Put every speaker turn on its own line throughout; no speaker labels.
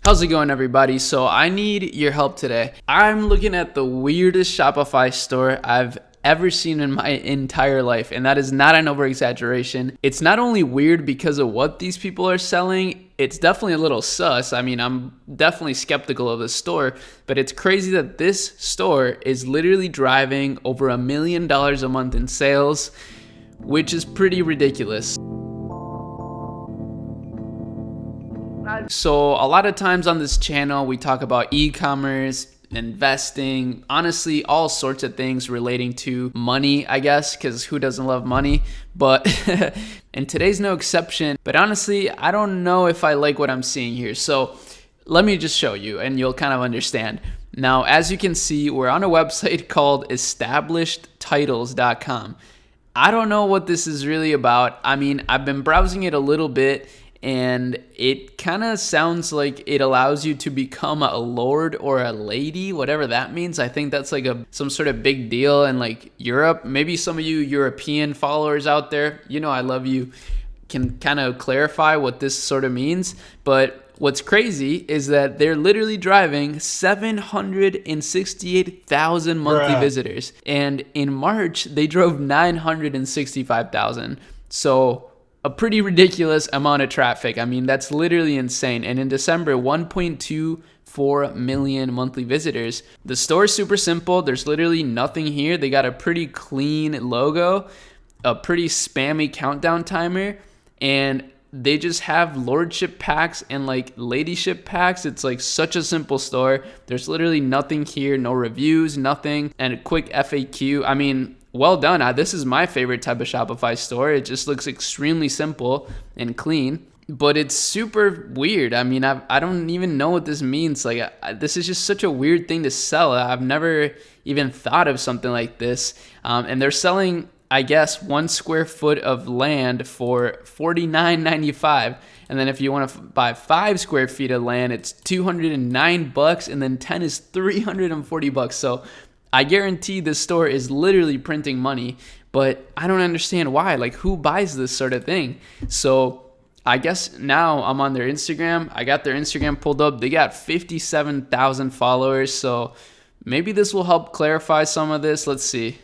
How's it going, everybody? So I need your help today. I'm looking at the weirdest Shopify store I've ever seen in my entire life, and that is not an over-exaggeration. It's not only weird because of what these people are selling, it's definitely a little sus. I mean, I'm definitely skeptical of this store, but it's crazy that this store is literally driving over $1 million a month in sales, which is pretty ridiculous. So a lot of times on this channel, we talk about e-commerce, investing, honestly, all sorts of things relating to money, I guess, because who doesn't love money? But and today's no exception. But honestly, I don't know if I like what I'm seeing here. So let me just show you and you'll kind of understand. Now, as you can see, we're on a website called establishedtitles.com. I don't know what this is really about. I mean, I've been browsing it a little bit, and it kind of sounds like it allows you to become a lord or a lady, whatever that means. I think that's like some sort of big deal in like Europe. Maybe some of you European followers out there, you know I love you, can kind of clarify what this sort of means. But what's crazy is that they're literally driving 768,000 monthly visitors. And in March, they drove 965,000. So a pretty ridiculous amount of traffic. I mean, that's literally insane. And in December, 1.24 million monthly visitors. The store is super simple. There's literally nothing here. They got a pretty clean logo, a pretty spammy countdown timer, and they just have lordship packs and like ladyship packs. It's like such a simple store. There's literally nothing here, no reviews, nothing, and a quick FAQ. I mean, well done. This is my favorite type of Shopify store. It just looks extremely simple and clean, but it's super weird. I mean, I don't even know what this means. Like, this is just such a weird thing to sell. I've never even thought of something like this. And they're selling, I guess, 1 square foot of land for $49.95. And then if you want to buy 5 square feet of land, it's $209, and then 10 is $340. So I guarantee this store is literally printing money, but I don't understand why. Like, who buys this sort of thing? So I guess now I'm on their Instagram. I got their Instagram pulled up. They got 57,000 followers. So maybe this will help clarify some of this. Let's see.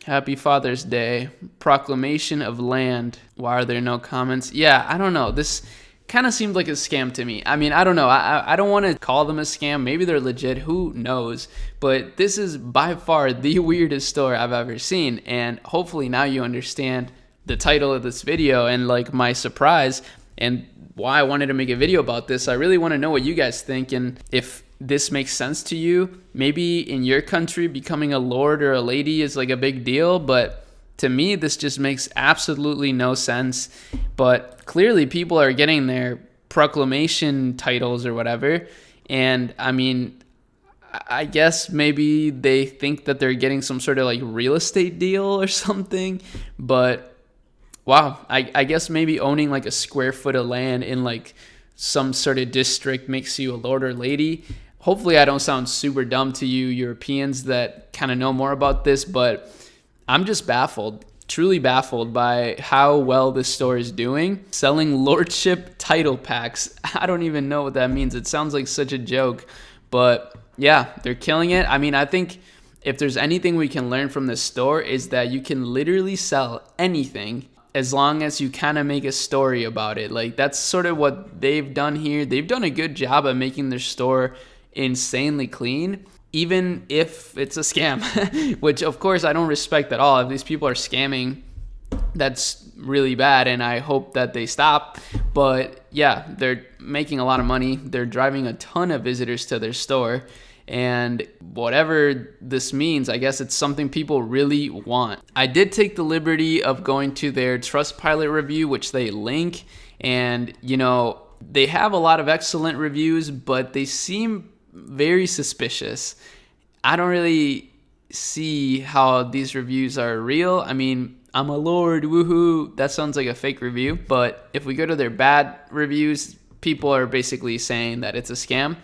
Happy Father's Day. Proclamation of land. Why are there no comments? Yeah, I don't know. This kind of seemed like a scam to me. I mean, I don't know. I don't want to call them a scam. Maybe they're legit. Who knows? But this is by far the weirdest store I've ever seen. And hopefully now you understand the title of this video and like my surprise and why I wanted to make a video about this. I really want to know what you guys think and if this makes sense to you. Maybe in your country becoming a lord or a lady is like a big deal, but to me, this just makes absolutely no sense. But clearly people are getting their proclamation titles or whatever. And I mean, I guess maybe they think that they're getting some sort of like real estate deal or something. But wow, I guess maybe owning like a square foot of land in like some sort of district makes you a lord or lady. Hopefully I don't sound super dumb to you Europeans that kind of know more about this, but I'm just baffled, truly baffled by how well this store is doing. Selling lordship title packs. I don't even know what that means. It sounds like such a joke, but yeah, they're killing it. I mean, I think if there's anything we can learn from this store is that you can literally sell anything as long as you kind of make a story about it. Like, that's sort of what they've done here. They've done a good job of making their store insanely clean, even if it's a scam, which of course I don't respect at all. If these people are scamming, that's really bad, and I hope that they stop. But yeah, they're making a lot of money. They're driving a ton of visitors to their store, and whatever this means, I guess it's something people really want. I did take the liberty of going to their Trustpilot review, which they link, and you know, they have a lot of excellent reviews, but they seem very suspicious. I don't really see how these reviews are real. I mean, I'm a lord, woohoo. That sounds like a fake review. But if we go to their bad reviews, people are basically saying that it's a scam.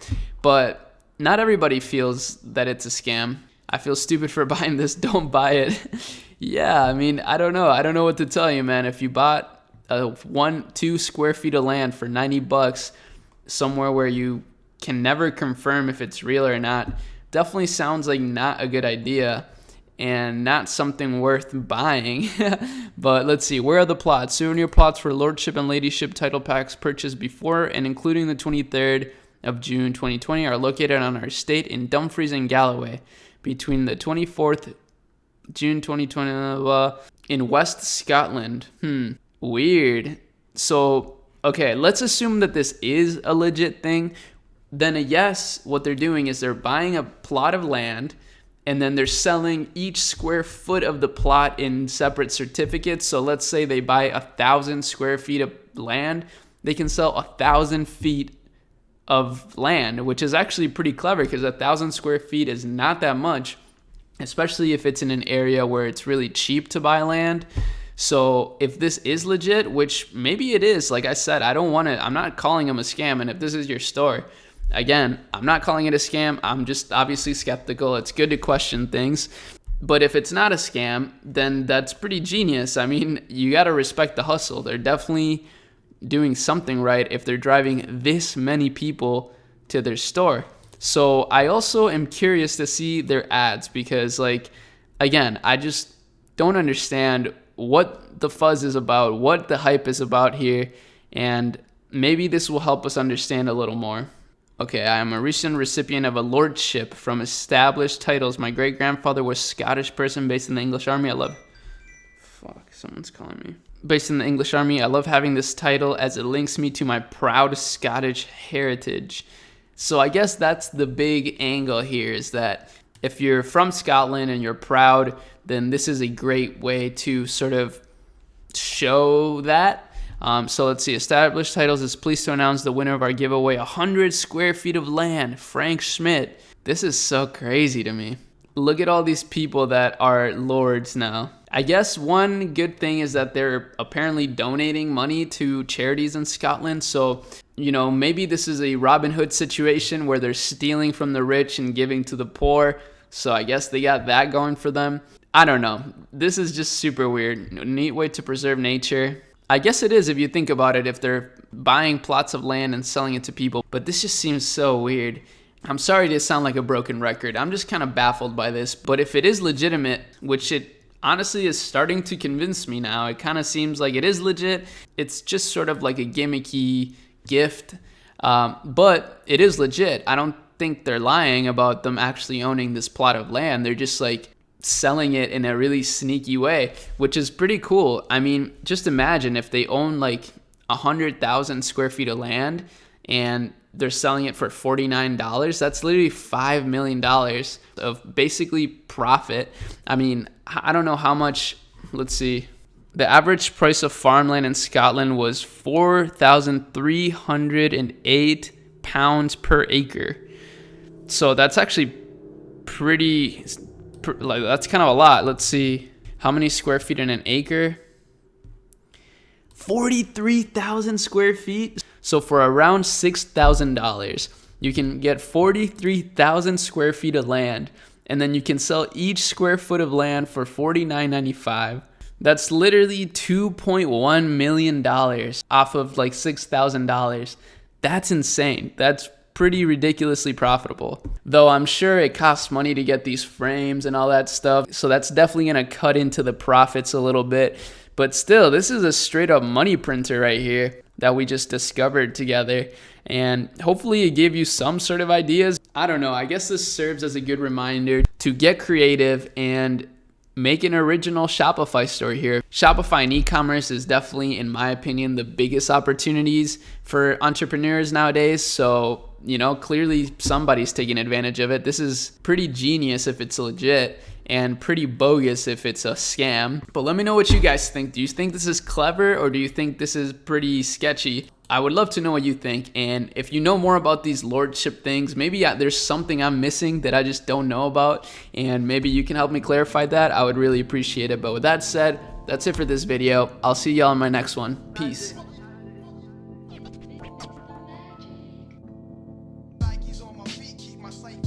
But not everybody feels that it's a scam. I feel stupid for buying this. Don't buy it. Yeah, I mean, I don't know. I don't know what to tell you, man. If you bought 2 square feet of land for $90 somewhere where you can never confirm if it's real or not. Definitely sounds like not a good idea and not something worth buying. But let's see, where are the plots? Souvenir plots for Lordship and Ladyship title packs purchased before and including the 23rd of June 2020 are located on our estate in Dumfries and Galloway between the 24th June 2020 in West Scotland. Weird. So, okay, let's assume that this is a legit thing. Then yes, what they're doing is they're buying a plot of land and then they're selling each square foot of the plot in separate certificates. So let's say they buy 1,000 square feet of land. They can sell 1,000 feet of land, which is actually pretty clever because 1,000 square feet is not that much, especially if it's in an area where it's really cheap to buy land. So if this is legit, which maybe it is, like I said, I'm not calling them a scam. And if this is your store, again, I'm not calling it a scam. I'm just obviously skeptical. It's good to question things. But if it's not a scam, then that's pretty genius. I mean, you got to respect the hustle. They're definitely doing something right if they're driving this many people to their store. So I also am curious to see their ads because, like, again, I just don't understand what the fuzz is about, what the hype is about here, and maybe this will help us understand a little more. Okay, I am a recent recipient of a lordship from established titles. My great-grandfather was a Scottish person based in the English Army. Someone's calling me. Based in the English Army, I love having this title as it links me to my proud Scottish heritage. So I guess that's the big angle here, is that if you're from Scotland and you're proud, then this is a great way to sort of show that. So let's see. Established Titles is pleased to announce the winner of our giveaway, 100 square feet of land, Frank Schmidt. This is so crazy to me. Look at all these people that are lords now. I guess one good thing is that they're apparently donating money to charities in Scotland. So, maybe this is a Robin Hood situation where they're stealing from the rich and giving to the poor. So I guess they got that going for them. I don't know. This is just super weird. Neat way to preserve nature. I guess it is if you think about it, if they're buying plots of land and selling it to people. But this just seems so weird. I'm sorry to sound like a broken record. I'm just kind of baffled by this. But if it is legitimate, which it honestly is starting to convince me now, it kind of seems like it is legit. It's just sort of like a gimmicky gift. But it is legit. I don't think they're lying about them actually owning this plot of land. They're just like selling it in a really sneaky way, which is pretty cool. I mean, just imagine if they own like 100,000 square feet of land and they're selling it for $49. That's literally $5 million of basically profit. I mean, I don't know how much. Let's see. The average price of farmland in Scotland was £4,308 per acre. So that's actually that's kind of a lot. Let's see. How many square feet in an acre? 43,000 square feet. So for around $6,000, you can get 43,000 square feet of land, and then you can sell each square foot of land for $49.95. That's literally $2.1 million off of like $6,000. That's insane. That's pretty ridiculously profitable. Though I'm sure it costs money to get these frames and all that stuff, so that's definitely going to cut into the profits a little bit. But still, this is a straight up money printer right here that we just discovered together. And hopefully it gave you some sort of ideas. I don't know. I guess this serves as a good reminder to get creative and make an original Shopify store here. Shopify and e-commerce is definitely, in my opinion, the biggest opportunities for entrepreneurs nowadays. So, clearly somebody's taking advantage of it. This is pretty genius if it's legit, and pretty bogus if it's a scam. But let me know what you guys think. Do you think this is clever, or do you think this is pretty sketchy? I would love to know what you think. And if you know more about these lordship things, maybe there's something I'm missing that I just don't know about, and maybe you can help me clarify that. I would really appreciate it. But with that said, that's it for this video. I'll see y'all in my next one. Peace.
Nike's on my feet, keep my sight